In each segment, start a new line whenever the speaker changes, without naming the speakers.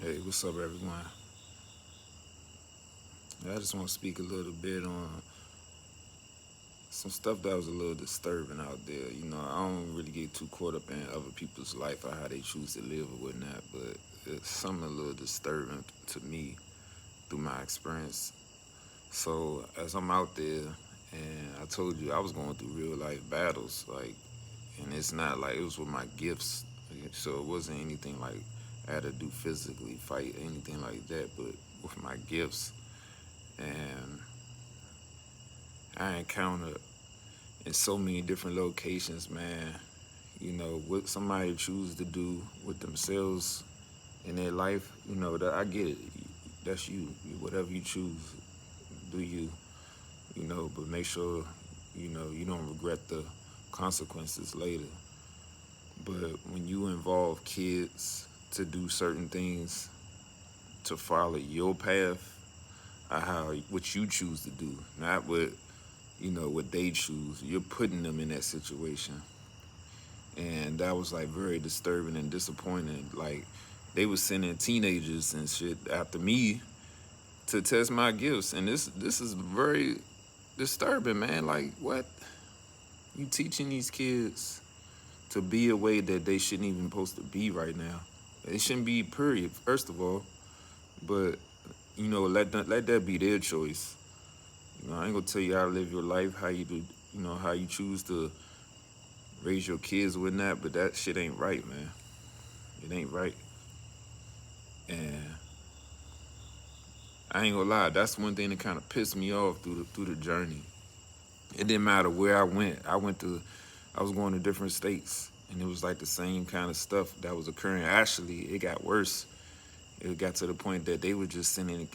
Hey, what's up, everyone? I just want to speak a little bit on some stuff that was a little disturbing out there. I don't really get too caught up in other people's life or how they choose to live or whatnot, but it's something a little disturbing to me through my experience. So, as I'm out there, and I told you I was going through real life battles, and it's not like it was with my gifts, so it wasn't anything like I had to do physically, fight, anything like that, but with my gifts. And I encountered in so many different locations, man. What somebody chooses to do with themselves in their life, that I get it. That's you. Whatever you choose, do you. But make sure, you don't regret the consequences later. But when you involve kids to do certain things, to follow your path, how what you choose to do, not what they choose. You're putting them in that situation, and that was like very disturbing and disappointing. Like they was sending teenagers and shit after me to test my gifts, and this is very disturbing, man. Like what you teaching these kids to be a way that they shouldn't even supposed to be right now. They shouldn't be, period. First of all, but let that be their choice. I ain't gonna tell you how to live your life, how you do, how you choose to raise your kids with that, but that shit ain't right, man. It ain't right. And I ain't gonna lie, that's one thing that kind of pissed me off through the journey. It didn't matter where I went. I was going to different states, and it was like the same kind of stuff that was occurring. Actually, it got worse. It got to the point that they were just sending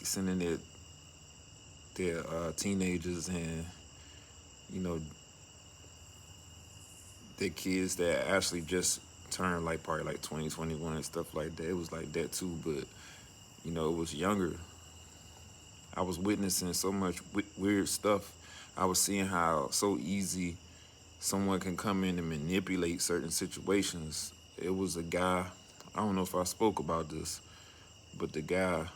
their teenagers and you know their kids that actually just turned like probably like 2021 and stuff like that. It was like that too, but it was younger. I was witnessing so much weird stuff. I was seeing how so easy someone can come in and manipulate certain situations. It was a guy, I don't know if I spoke about this, but the guy,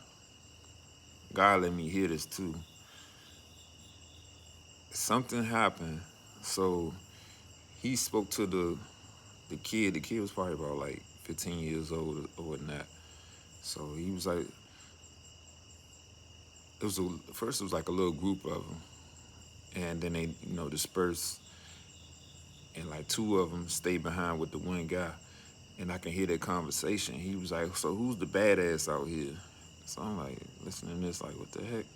God let me hear this too. Something happened. So he spoke to the kid. The kid was probably about like 15 years old or whatnot. So he was like, first it was like a little group of them, and then they dispersed, and like two of them stayed behind with the one guy, and I can hear that conversation. He was like, "So who's the badass out here?" So I'm like, listening to this, like, what the heck?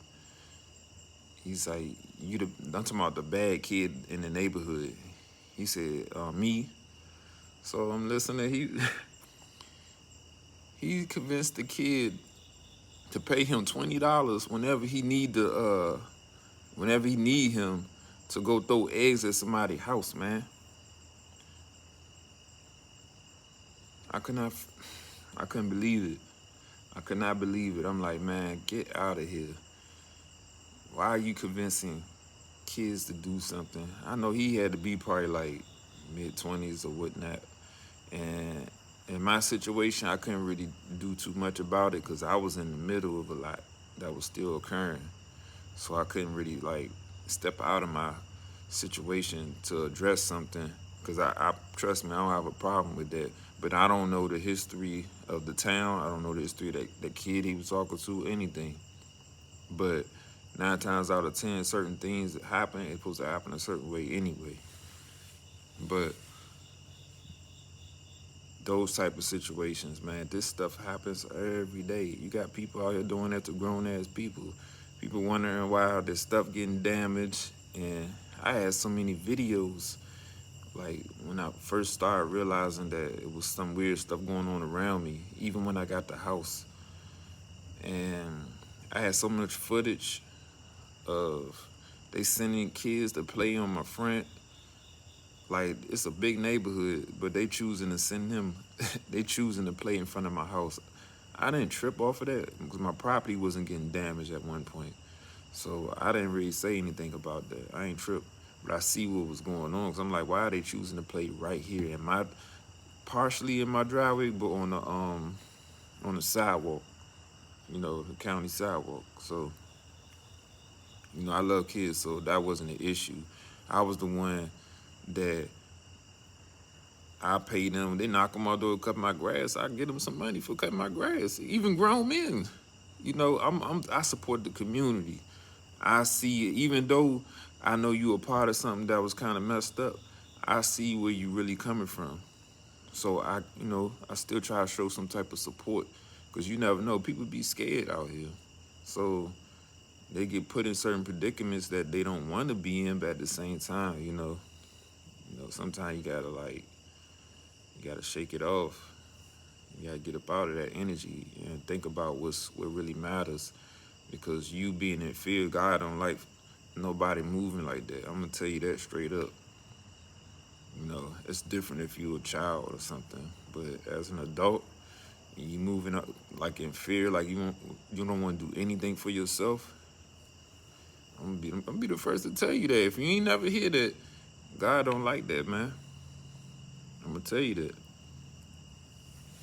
He's like, I'm talking about the bad kid in the neighborhood. He said, me. So I'm listening. He convinced the kid to pay him $20 whenever he need him to go throw eggs at somebody's house, man. I could not, I couldn't believe it. I could not believe it. I'm like, man, get out of here. Why are you convincing kids to do something? I know he had to be probably like mid-20s or whatnot. And in my situation, I couldn't really do too much about it because I was in the middle of a lot that was still occurring. So I couldn't really like step out of my situation to address something because I trust me, I don't have a problem with that. But I don't know the history of the town. I don't know the history of that kid he was talking to, anything. But 9 times out of 10, certain things that happen, it's supposed to happen a certain way anyway. But those type of situations, man, this stuff happens every day. You got people out here doing that to grown ass people. People wondering why their stuff getting damaged. And I had so many videos, like when I first started realizing that it was some weird stuff going on around me, even when I got the house. And I had so much footage of they sending kids to play on my front. Like it's a big neighborhood, but they choosing to send him. They choosing to play in front of my house. I didn't trip off of that because my property wasn't getting damaged at one point, so I didn't really say anything about that. I ain't tripped, but I see what was going on because I'm like, why are they choosing to play right here partially in my driveway, but on the sidewalk? the county sidewalk. So, I love kids, so that wasn't an issue. I was the one that I pay them. They knock on my door to cut my grass. I get them some money for cutting my grass. Even grown men, I support the community. I see it, even though I know you a part of something that was kind of messed up. I see where you really coming from. So I still try to show some type of support, because you never know. People be scared out here, so they get put in certain predicaments that they don't want to be in. But at the same time, sometimes you gotta shake it off. You gotta get up out of that energy and think about what really matters. Because you being in fear, God don't like nobody moving like that. I'm gonna tell you that straight up. It's different if you're a child or something, but as an adult, you moving up like in fear, like you don't want to do anything for yourself. I'm gonna be the first to tell you that. If you ain't never hear that, God don't like that, man. I'm gonna tell you that.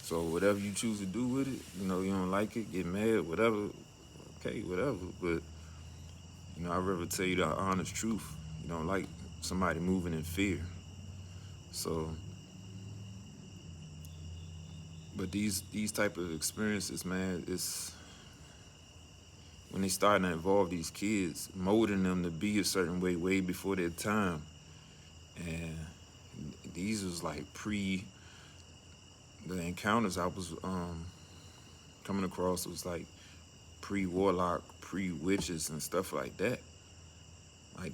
So whatever you choose to do with it, you don't like it, get mad, whatever. Okay, whatever. But I'd rather tell you the honest truth. You don't like somebody moving in fear. So, but these type of experiences, man, it's when they starting to involve these kids, molding them to be a certain way before their time. And these was like the encounters I was coming across was like pre-warlock, pre-witches and stuff like that.